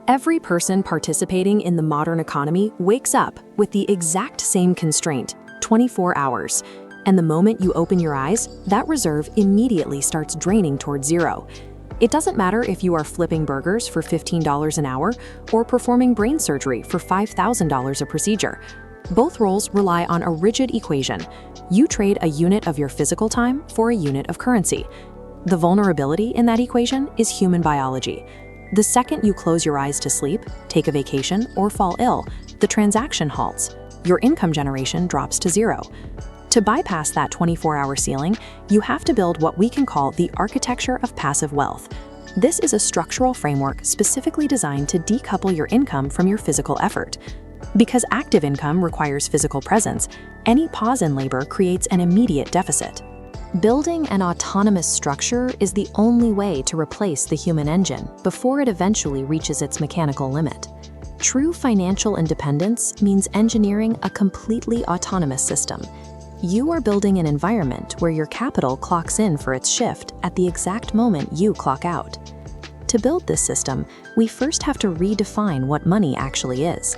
Every person participating in the modern economy wakes up with the exact same constraint, 24 hours. And the moment you open your eyes, that reserve immediately starts draining towards zero. It doesn't matter if you are flipping burgers for $15 an hour or performing brain surgery for $5,000 a procedure. Both roles rely on a rigid equation. You trade a unit of your physical time for a unit of currency. The vulnerability in that equation is human biology. The second you close your eyes to sleep, take a vacation, or fall ill, the transaction halts. Your income generation drops to zero. To bypass that 24-hour ceiling, you have to build what we can call the architecture of passive wealth. This is a structural framework specifically designed to decouple your income from your physical effort. Because active income requires physical presence, any pause in labor creates an immediate deficit. Building an autonomous structure is the only way to replace the human engine before it eventually reaches its mechanical limit. True financial independence means engineering a completely autonomous system. You are building an environment where your capital clocks in for its shift at the exact moment you clock out. To build this system, we first have to redefine what money actually is.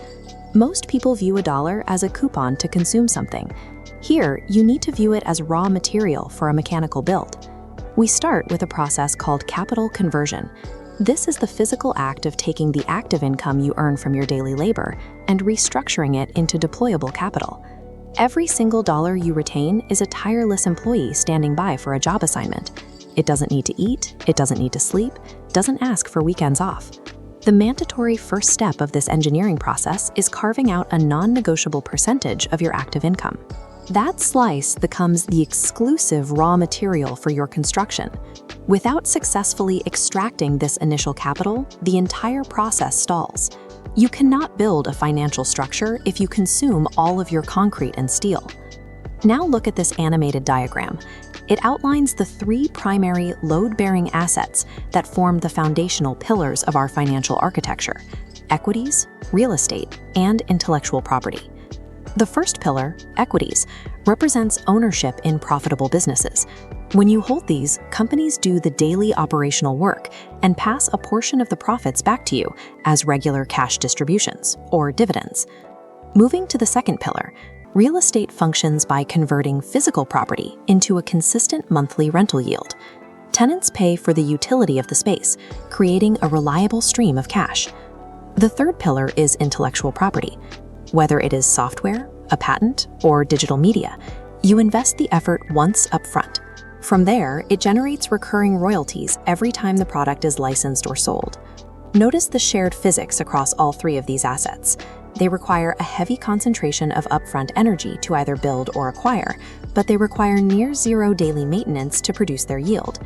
Most people view a dollar as a coupon to consume something. Here, you need to view it as raw material for a mechanical build. We start with a process called capital conversion. This is the physical act of taking the active income you earn from your daily labor and restructuring it into deployable capital. Every single dollar you retain is a tireless employee standing by for a job assignment. It doesn't need to eat, it doesn't need to sleep, doesn't ask for weekends off. The mandatory first step of this engineering process is carving out a non-negotiable percentage of your active income. That slice becomes the exclusive raw material for your construction. Without successfully extracting this initial capital, the entire process stalls. You cannot build a financial structure if you consume all of your concrete and steel. Now look at this animated diagram. It outlines the three primary load-bearing assets that form the foundational pillars of our financial architecture: equities, real estate, and intellectual property. The first pillar, equities, represents ownership in profitable businesses. When you hold these, companies do the daily operational work and pass a portion of the profits back to you as regular cash distributions or dividends. Moving to the second pillar, real estate functions by converting physical property into a consistent monthly rental yield. Tenants pay for the utility of the space, creating a reliable stream of cash. The third pillar is intellectual property. Whether it is software, a patent, or digital media, you invest the effort once up front. From there, it generates recurring royalties every time the product is licensed or sold. Notice the shared physics across all three of these assets. They require a heavy concentration of upfront energy to either build or acquire, but they require near zero daily maintenance to produce their yield.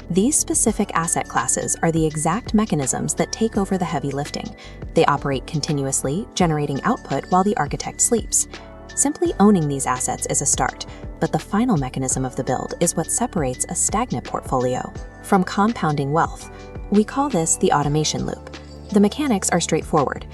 These specific asset classes are the exact mechanisms that take over the heavy lifting. They operate continuously, generating output while the architect sleeps. Simply owning these assets is a start, but the final mechanism of the build is what separates a stagnant portfolio from compounding wealth. We call this the automation loop. The mechanics are straightforward.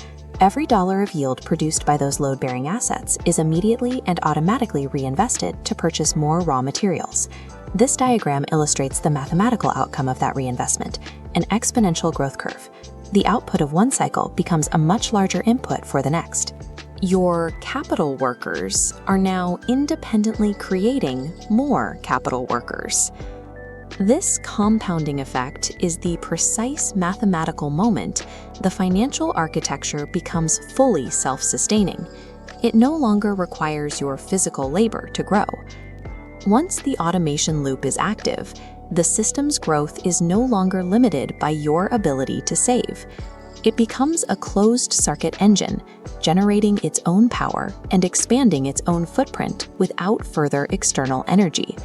Every dollar of yield produced by those load-bearing assets is immediately and automatically reinvested to purchase more raw materials. This diagram illustrates the mathematical outcome of that reinvestment, an exponential growth curve. The output of one cycle becomes a much larger input for the next. Your capital workers are now independently creating more capital workers. This compounding effect is the precise mathematical moment the financial architecture becomes fully self-sustaining. It no longer requires your physical labor to grow. Once the automation loop is active, the system's growth is no longer limited by your ability to save. It becomes a closed-circuit engine, generating its own power and expanding its own footprint without further external energy.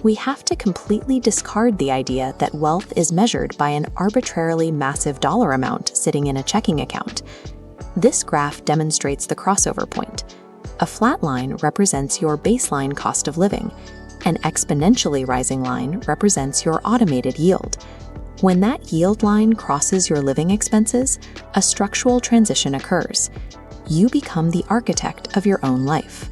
We have to completely discard the idea that wealth is measured by an arbitrarily massive dollar amount sitting in a checking account. This graph demonstrates the crossover point. A flat line represents your baseline cost of living. An exponentially rising line represents your automated yield. When that yield line crosses your living expenses, a structural transition occurs. You become the architect of your own life.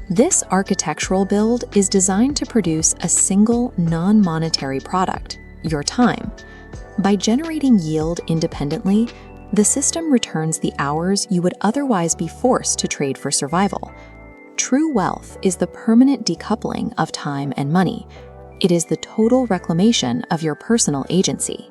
This architectural build is designed to produce a single non-monetary product, your time. By generating yield independently, The system returns the hours you would otherwise be forced to trade for survival. True wealth is the permanent decoupling of time and money. It is the total reclamation of your personal agency.